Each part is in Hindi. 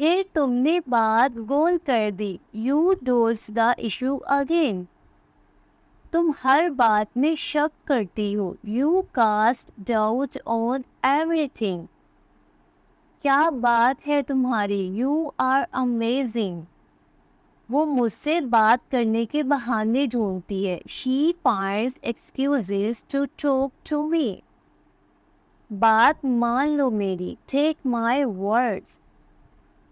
फिर तुमने बात गोल कर दी। You dodge the issue again. तुम हर बात में शक करती हो। You cast doubt on everything. क्या बात है तुम्हारी। You are amazing. वो मुझसे बात करने के बहाने ढूंढती है। She finds excuses to talk to me. बात मान लो मेरी। Take my words.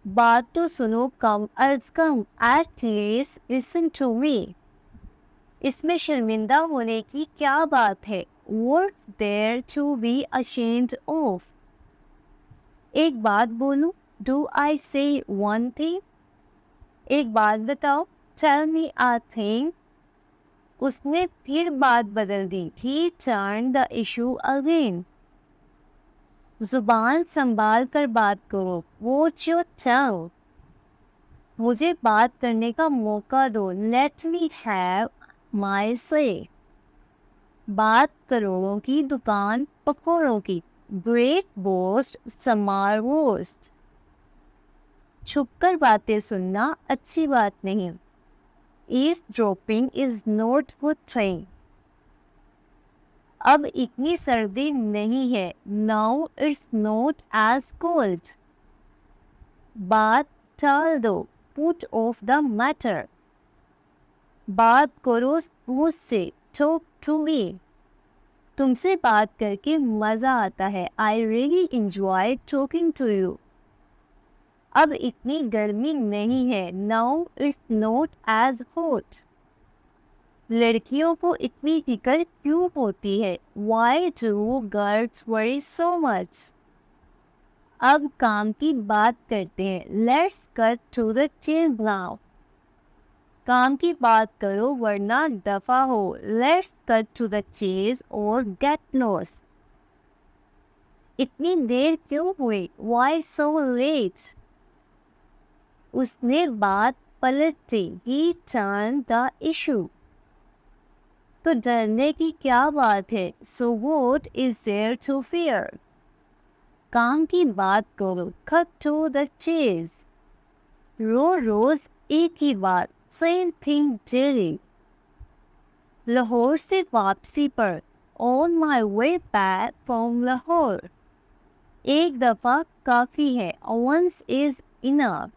बात तो सुनो कम अज कम। At least listen to me. इसमें शर्मिंदा होने की क्या बात है। What's there to be ashamed of? एक बात बोलूं? Do I say one thing? एक बात बताओ? Tell me a thing. उसने फिर बात बदल दी। He turned the issue again. जुबान संभाल कर बात करो। Watch your tongue. मुझे बात करने का मौका दो। Let me have my say. बात करोड़ों की, दुकान पकौड़ों की। Great boast small roast. छुप कर बातें सुनना अच्छी बात नहीं। Eavesdropping is not good thing. अब इतनी सर्दी नहीं है। Now it's not as cold. बात टाल दो। Put off the matter. बात करो मुझसे। Talk to me. तुमसे बात करके मज़ा आता है। I really enjoy talking to you. अब इतनी गर्मी नहीं है। Now it's not as hot. लड़कियों को इतनी फिक्र क्यों होती है। Why do girls worry so much. अब काम की बात करते हैं। Let's cut to the chase now. काम की बात करो वरना दफा हो। Let's cut to the chase और गेट लॉस्ट। इतनी देर क्यों हुई। Why so late. उसने बात पलट दी। He turn the issue. तो डरने की क्या बात है। So what is there to fear. काम की बात करो। Cut to the chase. रोज एक ही बात। Same thing daily. लाहौर से वापसी पर। On my way back from Lahore. एक दफा काफी है। Once is enough.